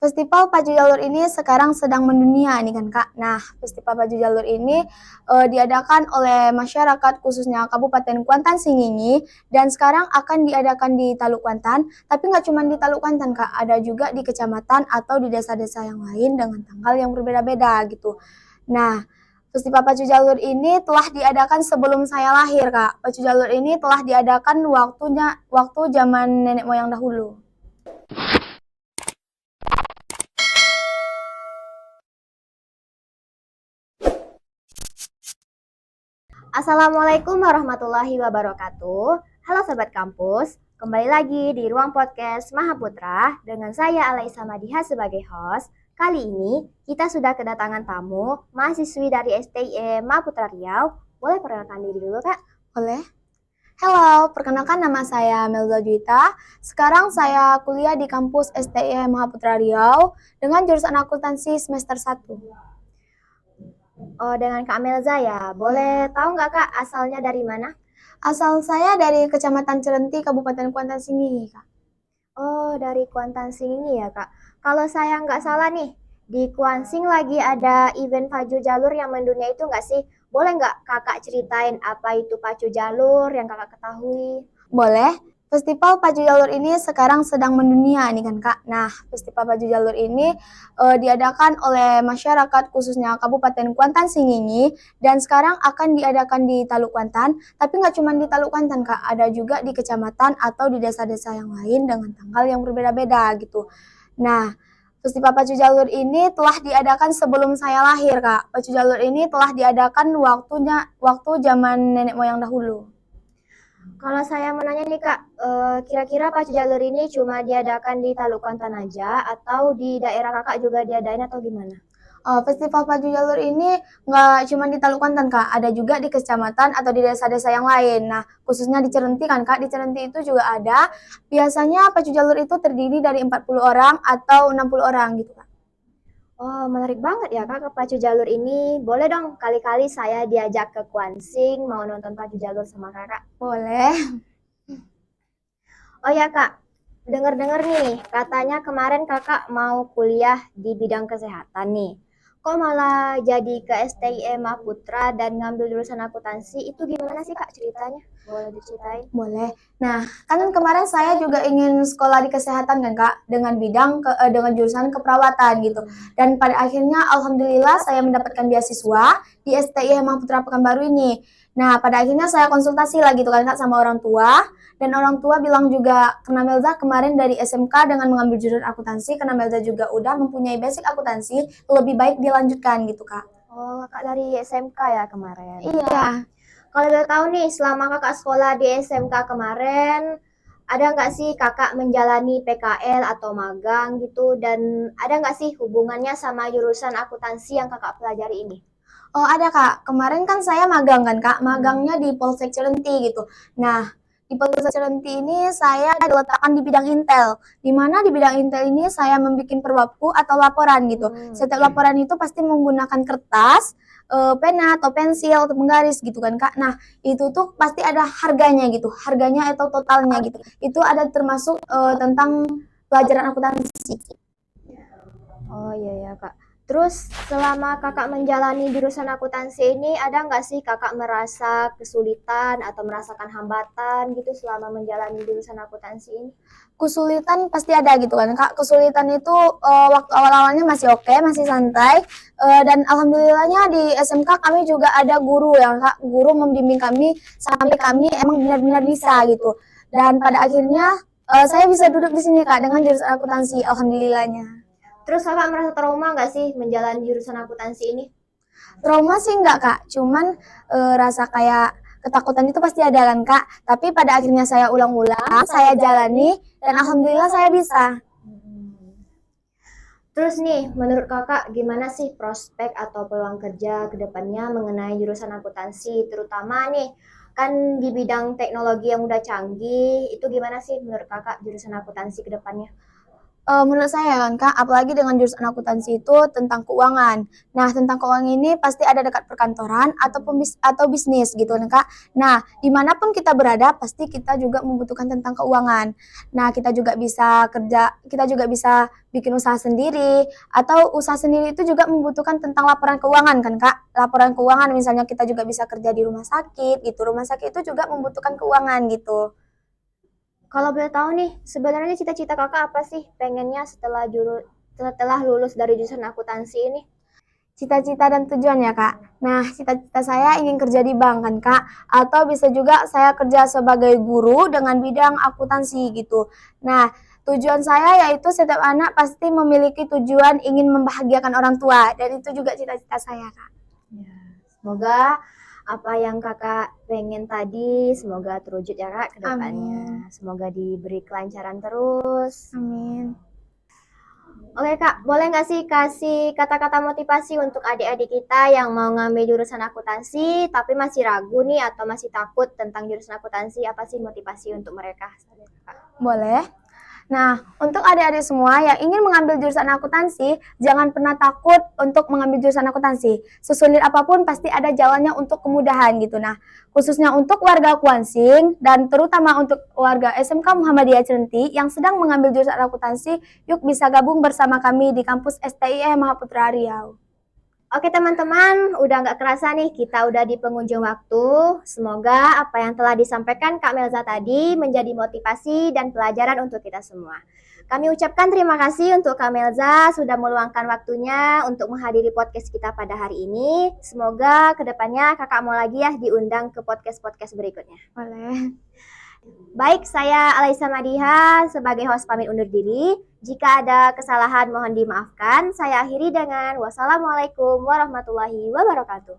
Festival Pacu Jalur ini sekarang sedang mendunia nih kan Kak. Nah, Festival Pacu Jalur ini diadakan oleh masyarakat khususnya Kabupaten Kuantan Singingi dan sekarang akan diadakan di Taluk Kuantan. Tapi nggak cuma di Taluk Kuantan Kak, ada juga di kecamatan atau di desa-desa yang lain dengan tanggal yang berbeda-beda gitu. Nah, Festival Pacu Jalur ini telah diadakan sebelum saya lahir Kak. Pacu Jalur ini telah diadakan waktu zaman nenek moyang dahulu. Assalamualaikum warahmatullahi wabarakatuh. Halo Sobat Kampus, kembali lagi di ruang podcast Mahaputra dengan saya Alaisa Madiha sebagai host. Kali ini kita sudah kedatangan tamu, mahasiswi dari STIM Mahaputra Riau. Boleh perkenalkan diri dulu Kak? Boleh? Halo, perkenalkan nama saya Melza Juwita. Sekarang saya kuliah di kampus STIM Mahaputra Riau dengan jurusan akuntansi semester 1. Oh, dengan Kak Melza ya. Boleh tahu nggak Kak asalnya dari mana? Asal saya dari Kecamatan Celenti, Kabupaten Kuantan Singingi, Kak. Oh, dari Kuantan Singingi ya Kak. Kalau saya nggak salah nih, di Kuansing lagi ada event pacu jalur yang mendunia itu nggak sih? Boleh nggak Kakak ceritain apa itu pacu jalur yang Kakak ketahui? Boleh. Festival Pacu Jalur ini sekarang sedang mendunia nih kan Kak. Nah, Festival Pacu Jalur ini diadakan oleh masyarakat khususnya Kabupaten Kuantan Singingi dan sekarang akan diadakan di Taluk Kuantan. Tapi nggak cuma di Taluk Kuantan Kak, ada juga di kecamatan atau di desa-desa yang lain dengan tanggal yang berbeda-beda gitu. Nah, Festival Pacu Jalur ini telah diadakan sebelum saya lahir Kak. Pacu Jalur ini telah diadakan waktu zaman nenek moyang dahulu. Kalau saya mau nanya nih Kak, kira-kira pacu jalur ini cuma diadakan di Taluk Kuantan aja atau di daerah Kakak juga diadain atau gimana? Festival Pacu Jalur ini nggak cuma di Taluk Kuantan Kak, ada juga di kecamatan atau di desa-desa yang lain. Nah, khususnya di Cerenti kan Kak, di Cerenti itu juga ada. Biasanya Pacu Jalur itu terdiri dari 40 orang atau 60 orang gitu Kak. Oh, menarik banget ya Kak ke pacu jalur ini. Boleh dong kali-kali saya diajak ke Kuansing mau nonton pacu jalur sama Kakak. Boleh. Oh ya Kak, dengar-dengar nih, katanya kemarin Kakak mau kuliah di bidang kesehatan nih. Kok malah jadi ke STIM Putra dan ngambil jurusan akuntansi? Itu gimana sih Kak ceritanya? Boleh diceritain? Boleh. Nah, kan kemarin saya juga ingin sekolah di kesehatan kan Kak, dengan jurusan keperawatan gitu. Dan pada akhirnya alhamdulillah saya mendapatkan beasiswa di STI Putra Pekanbaru ini. Nah, pada akhirnya saya konsultasi lagi tuh kan Kak sama orang tua dan orang tua bilang juga karena Melza kemarin dari SMK dengan mengambil jurusan akuntansi, karena Melza juga udah mempunyai basic akuntansi, lebih baik dilanjutkan gitu Kak. Oh, Kakak dari SMK ya kemarin? Iya. Kalau boleh tahu nih, selama Kakak sekolah di SMK kemarin, ada nggak sih Kakak menjalani PKL atau magang gitu? Dan ada nggak sih hubungannya sama jurusan akuntansi yang Kakak pelajari ini? Oh ada Kak, kemarin kan saya magang kan Kak, magangnya di Polsek Cilenti gitu. Nah, di Polsek Cilenti ini saya diletakkan di bidang Intel, di mana di bidang Intel ini saya membuat perwapku atau laporan gitu. Setiap laporan itu pasti menggunakan kertas, pena atau pensil atau menggaris gitu kan Kak. Nah, itu tuh pasti ada harganya gitu, harganya atau totalnya gitu. Itu ada termasuk tentang pelajaran akuntansi. Oh iya ya Kak. Terus selama Kakak menjalani jurusan akuntansi ini, ada nggak sih Kakak merasa kesulitan atau merasakan hambatan gitu selama menjalani jurusan akuntansi ini? Kesulitan pasti ada gitu kan Kak. Kesulitan itu waktu awal-awalnya masih oke, masih santai. Dan alhamdulillahnya di SMK kami juga ada guru ya Kak. Guru membimbing kami sampai kami emang benar-benar bisa gitu. Dan pada akhirnya saya bisa duduk di sini Kak dengan jurusan akuntansi, alhamdulillahnya. Terus Kakak merasa trauma nggak sih menjalani jurusan akuntansi ini? Trauma sih enggak Kak, cuman rasa kayak ketakutan itu pasti ada kan Kak. Tapi pada akhirnya saya ulang-ulang, saya jalani dan alhamdulillah saya bisa. Terus nih, menurut Kakak gimana sih prospek atau peluang kerja ke depannya mengenai jurusan akuntansi, terutama nih kan di bidang teknologi yang udah canggih, itu gimana sih menurut Kakak jurusan akuntansi ke depannya? Menurut saya kan Kak, apalagi dengan jurusan akuntansi itu tentang keuangan. Nah, tentang keuangan ini pasti ada dekat perkantoran atau bisnis gitu kan Kak. Nah, dimanapun kita berada pasti kita juga membutuhkan tentang keuangan. Nah, kita juga bisa bikin usaha sendiri atau usaha sendiri itu juga membutuhkan tentang laporan keuangan kan Kak. Laporan keuangan misalnya kita juga bisa kerja di rumah sakit gitu. Rumah sakit itu juga membutuhkan keuangan gitu. Kalau boleh tahu nih, sebenarnya cita-cita kakak apa sih pengennya setelah lulus dari jurusan akuntansi ini? Cita-cita dan tujuan ya Kak. Nah, cita-cita saya ingin kerja di bank kan Kak, atau bisa juga saya kerja sebagai guru dengan bidang akuntansi gitu. Nah, tujuan saya yaitu setiap anak pasti memiliki tujuan ingin membahagiakan orang tua dan itu juga cita-cita saya Kak. Ya, semoga apa yang kakak pengen tadi semoga terwujud ya kak ke depannya. Amin. Semoga diberi kelancaran terus. Amin. Oke kak, boleh nggak sih kasih kata-kata motivasi untuk adik-adik kita yang mau ngambil jurusan akuntansi tapi masih ragu nih atau masih takut tentang jurusan akuntansi? Apa sih motivasi untuk mereka? Boleh. Nah, untuk adik-adik semua yang ingin mengambil jurusan akuntansi, jangan pernah takut untuk mengambil jurusan akuntansi. Sesulit apapun pasti ada jalannya untuk kemudahan gitu. Nah, khususnya untuk warga Kuansing dan terutama untuk warga SMK Muhammadiyah Celenti yang sedang mengambil jurusan akuntansi, yuk bisa gabung bersama kami di kampus STIE Mahaputra Riau. Oke teman-teman, udah nggak kerasa nih kita udah di penghujung waktu. Semoga apa yang telah disampaikan Kak Melza tadi menjadi motivasi dan pelajaran untuk kita semua. Kami ucapkan terima kasih untuk Kak Melza sudah meluangkan waktunya untuk menghadiri podcast kita pada hari ini. Semoga kedepannya kakak mau lagi ya diundang ke podcast-podcast berikutnya. Boleh. Baik, saya Alaisa Madiha sebagai host pamit undur diri. Jika ada kesalahan mohon dimaafkan. Saya akhiri dengan wassalamualaikum warahmatullahi wabarakatuh.